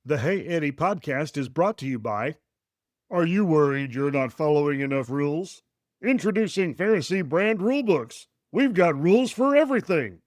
The Hey Eddie podcast is brought to you by Are you worried you're not following enough rules? Introducing Pharisee brand rulebooks. We've got rules for everything.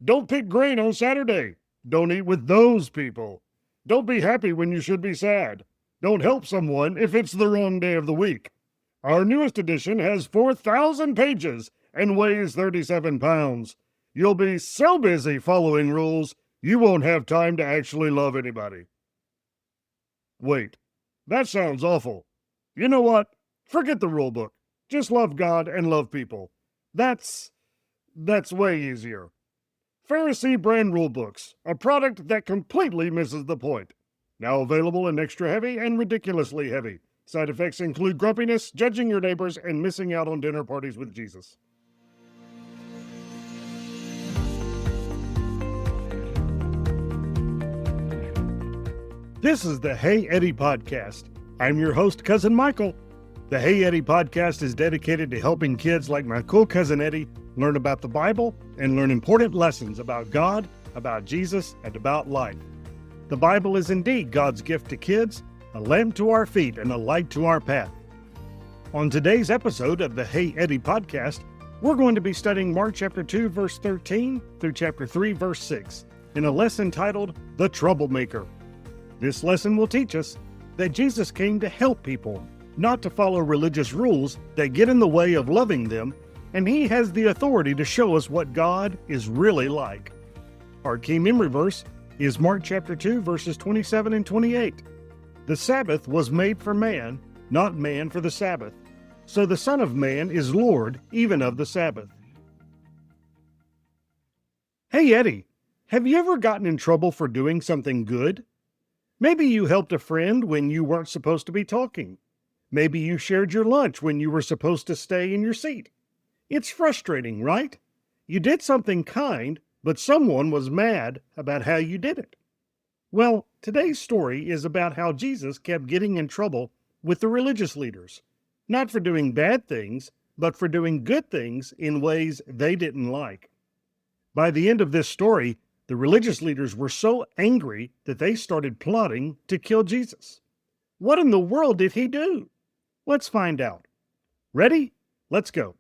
Don't pick grain on Saturday. Don't eat with those people. Don't be happy when you should be sad. Don't help someone if it's the wrong day of the week. Our newest edition has 4,000 pages and weighs 37 pounds. You'll be so busy following rules, you won't have time to actually love anybody. Wait, that sounds awful. You know what? Forget the rule book. Just love God and love people. That's way easier. Pharisee brand rule books, a product that completely misses the point. Now available in extra heavy and ridiculously heavy. Side effects include grumpiness, judging your neighbors, and missing out on dinner parties with Jesus. This is the Hey Eddie podcast. I'm your host, Cousin Michael. The Hey Eddie podcast is dedicated to helping kids like my cool cousin Eddie learn about the Bible and learn important lessons about God, about Jesus, and about life. The Bible is indeed God's gift to kids, a lamp to our feet and a light to our path. On today's episode of the Hey Eddie podcast, we're going to be studying Mark chapter 2, verse 13 through chapter 3, verse 6 in a lesson titled The Troublemaker. This lesson will teach us that Jesus came to help people, not to follow religious rules that get in the way of loving them, and he has the authority to show us what God is really like. Our key memory verse is Mark chapter 2, verses 27 and 28. The Sabbath was made for man, not man for the Sabbath. So the Son of Man is Lord even of the Sabbath. Hey Eddie, have you ever gotten in trouble for doing something good? Maybe you helped a friend when you weren't supposed to be talking. Maybe you shared your lunch when you were supposed to stay in your seat. It's frustrating, right? You did something kind, but someone was mad about how you did it. Well, today's story is about how Jesus kept getting in trouble with the religious leaders, not for doing bad things, but for doing good things in ways they didn't like. By the end of this story, the religious leaders were so angry that they started plotting to kill Jesus. What in the world did he do? Let's find out. Ready? Let's go.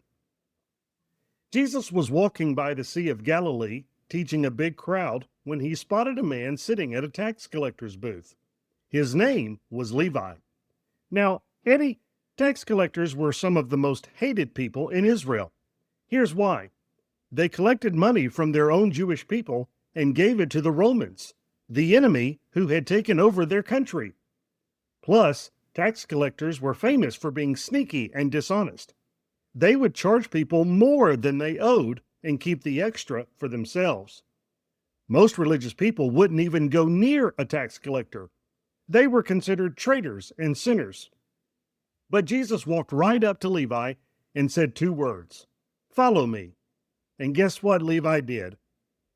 Jesus was walking by the Sea of Galilee, teaching a big crowd, when he spotted a man sitting at a tax collector's booth. His name was Levi. Now, Eddie, tax collectors were some of the most hated people in Israel. Here's why. They collected money from their own Jewish people and gave it to the Romans, the enemy who had taken over their country. Plus, tax collectors were famous for being sneaky and dishonest. They would charge people more than they owed and keep the extra for themselves. Most religious people wouldn't even go near a tax collector. They were considered traitors and sinners. But Jesus walked right up to Levi and said 2 words, "Follow me." And guess what Levi did?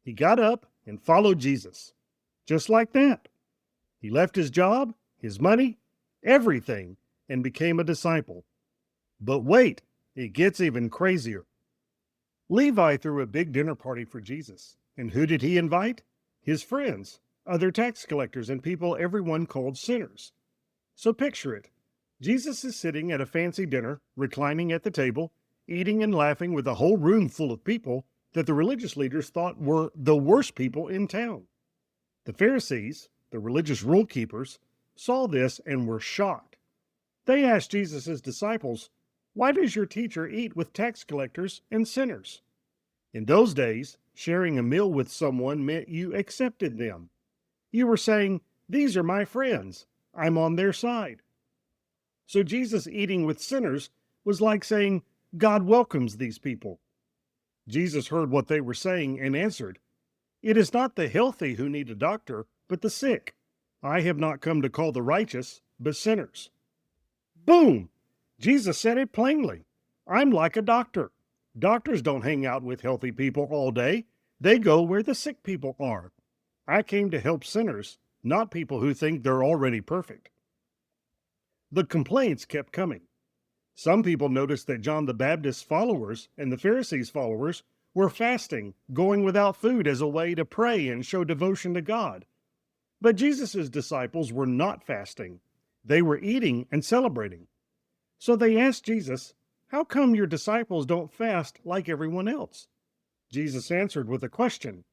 He got up and followed Jesus. Just like that. He left his job, his money, everything, and became a disciple. But wait, it gets even crazier. Levi threw a big dinner party for Jesus. And who did he invite? His friends, other tax collectors, and people everyone called sinners. So picture it. Jesus is sitting at a fancy dinner, reclining at the table, eating and laughing with a whole room full of people that the religious leaders thought were the worst people in town. The Pharisees, the religious rule keepers, saw this and were shocked. They asked Jesus' disciples, "Why does your teacher eat with tax collectors and sinners?" In those days, sharing a meal with someone meant you accepted them. You were saying, "These are my friends. I'm on their side." So Jesus eating with sinners was like saying, God welcomes these people. Jesus heard what they were saying and answered, "It is not the healthy who need a doctor, but the sick. I have not come to call the righteous, but sinners." Boom! Jesus said it plainly. I'm like a doctor. Doctors don't hang out with healthy people all day. They go where the sick people are. I came to help sinners, not people who think they're already perfect. The complaints kept coming. Some people noticed that John the Baptist's followers and the Pharisees' followers were fasting, going without food as a way to pray and show devotion to God. But Jesus' disciples were not fasting. They were eating and celebrating. So they asked Jesus, "How come your disciples don't fast like everyone else?" Jesus answered with a question.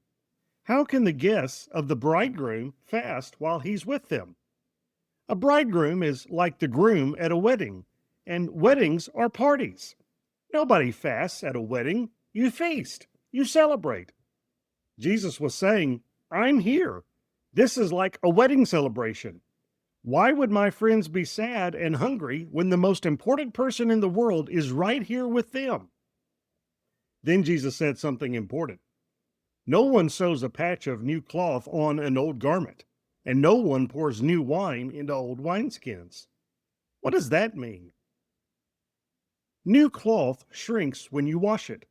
How can the guests of the bridegroom fast while he's with them? A bridegroom is like the groom at a wedding, and weddings are parties. Nobody fasts at a wedding. You feast, you celebrate. Jesus was saying, I'm here. This is like a wedding celebration. Why would my friends be sad and hungry when the most important person in the world is right here with them? Then Jesus said something important. No one sews a patch of new cloth on an old garment, and no one pours new wine into old wineskins. What does that mean? New cloth shrinks when you wash it.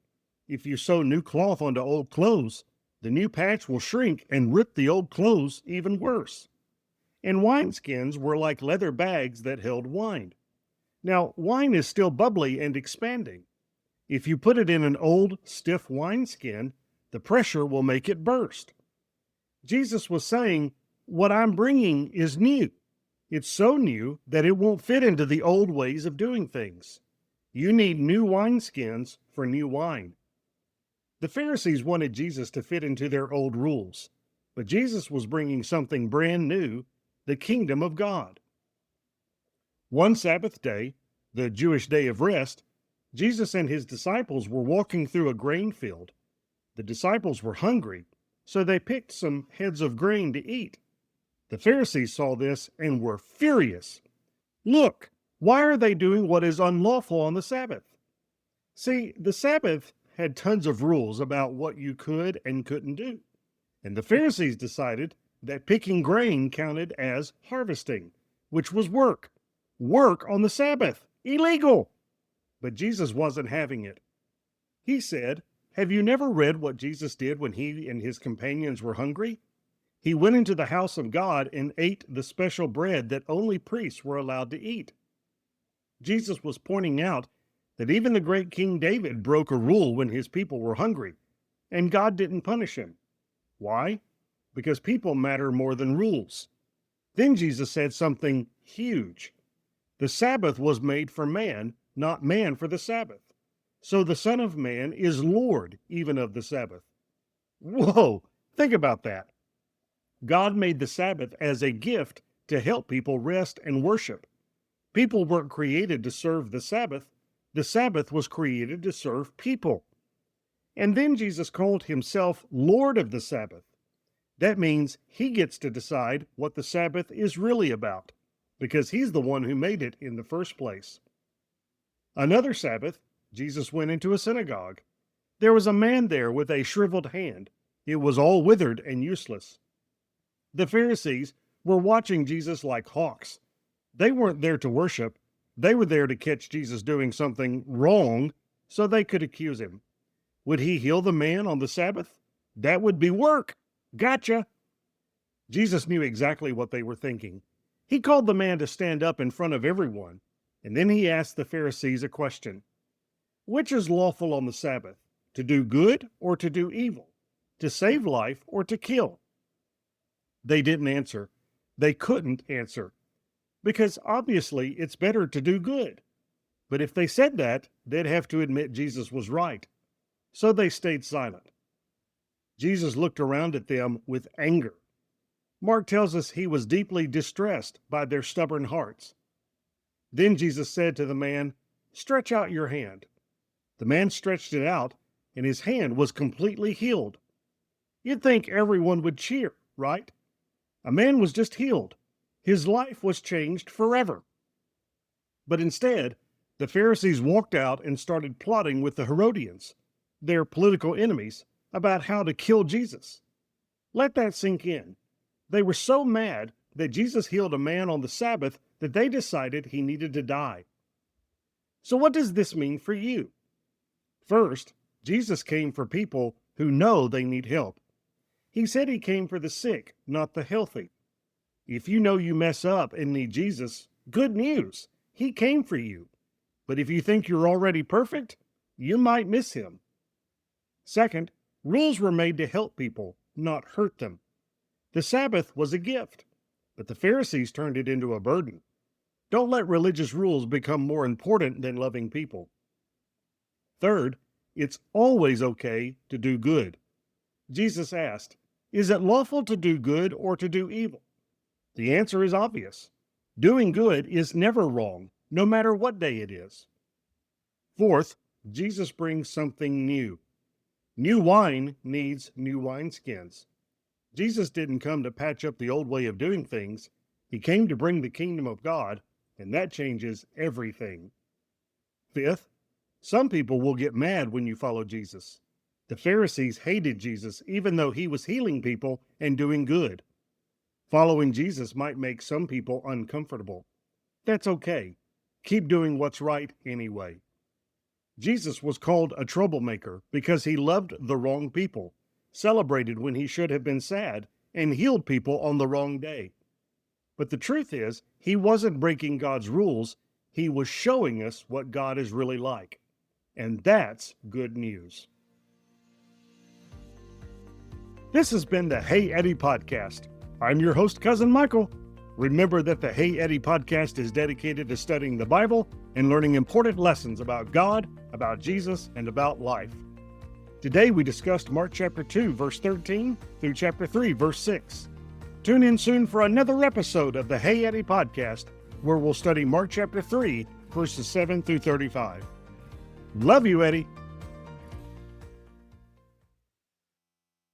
If you sew new cloth onto old clothes, the new patch will shrink and rip the old clothes even worse. And wineskins were like leather bags that held wine. Now, wine is still bubbly and expanding. If you put it in an old, stiff wineskin, the pressure will make it burst. Jesus was saying, what I'm bringing is new. It's so new that it won't fit into the old ways of doing things. You need new wineskins for new wine. The Pharisees wanted Jesus to fit into their old rules, but Jesus was bringing something brand new, the kingdom of God. One Sabbath day, the Jewish day of rest, Jesus and his disciples were walking through a grain field. The disciples were hungry, so they picked some heads of grain to eat. The Pharisees saw this and were furious. Look, why are they doing what is unlawful on the Sabbath? See, the Sabbath had tons of rules about what you could and couldn't do. And the Pharisees decided that picking grain counted as harvesting, which was work. Work on the Sabbath, illegal. But Jesus wasn't having it. He said, have you never read what Jesus did when he and his companions were hungry? He went into the house of God and ate the special bread that only priests were allowed to eat. Jesus was pointing out that even the great King David broke a rule when his people were hungry, and God didn't punish him. Why? Because people matter more than rules. Then Jesus said something huge. The Sabbath was made for man, not man for the Sabbath. So the Son of Man is Lord even of the Sabbath. Whoa, think about that. God made the Sabbath as a gift to help people rest and worship. People weren't created to serve the Sabbath. The Sabbath was created to serve people. And then Jesus called himself Lord of the Sabbath. That means he gets to decide what the Sabbath is really about, because he's the one who made it in the first place. Another Sabbath, Jesus went into a synagogue. There was a man there with a shriveled hand. It was all withered and useless. The Pharisees were watching Jesus like hawks. They weren't there to worship. They were there to catch Jesus doing something wrong so they could accuse him. Would he heal the man on the Sabbath? That would be work. Gotcha. Jesus knew exactly what they were thinking. He called the man to stand up in front of everyone, and then he asked the Pharisees a question. Which is lawful on the Sabbath, to do good or to do evil, to save life or to kill? They didn't answer. They couldn't answer, because obviously it's better to do good. But if they said that, they'd have to admit Jesus was right. So they stayed silent. Jesus looked around at them with anger. Mark tells us he was deeply distressed by their stubborn hearts. Then Jesus said to the man, "Stretch out your hand." The man stretched it out, and his hand was completely healed. You'd think everyone would cheer, right? A man was just healed. His life was changed forever. But instead, the Pharisees walked out and started plotting with the Herodians, their political enemies, about how to kill Jesus. Let that sink in. They were so mad that Jesus healed a man on the Sabbath that they decided he needed to die. So what does this mean for you? First, Jesus came for people who know they need help. He said he came for the sick, not the healthy. If you know you mess up and need Jesus, good news. He came for you. But if you think you're already perfect, you might miss him. Second, rules were made to help people, not hurt them. The Sabbath was a gift, but the Pharisees turned it into a burden. Don't let religious rules become more important than loving people. Third, it's always okay to do good. Jesus asked, "Is it lawful to do good or to do evil?" The answer is obvious. Doing good is never wrong, no matter what day it is. Fourth, Jesus brings something new. New wine needs new wineskins. Jesus didn't come to patch up the old way of doing things. He came to bring the kingdom of God, and that changes everything. Fifth, some people will get mad when you follow Jesus. The Pharisees hated Jesus even though he was healing people and doing good. Following Jesus might make some people uncomfortable. That's okay. Keep doing what's right anyway. Jesus was called a troublemaker because he loved the wrong people, celebrated when he should have been sad, and healed people on the wrong day. But the truth is, he wasn't breaking God's rules. He was showing us what God is really like. And that's good news. This has been the Hey Eddie Podcast. I'm your host, Cousin Michael. Remember that the Hey Eddie Podcast is dedicated to studying the Bible and learning important lessons about God, about Jesus, and about life. Today we discussed Mark chapter 2, verse 13 through chapter 3, verse 6. Tune in soon for another episode of the Hey Eddie Podcast, where we'll study Mark chapter 3, verses 7 through 35. Love you, Eddie.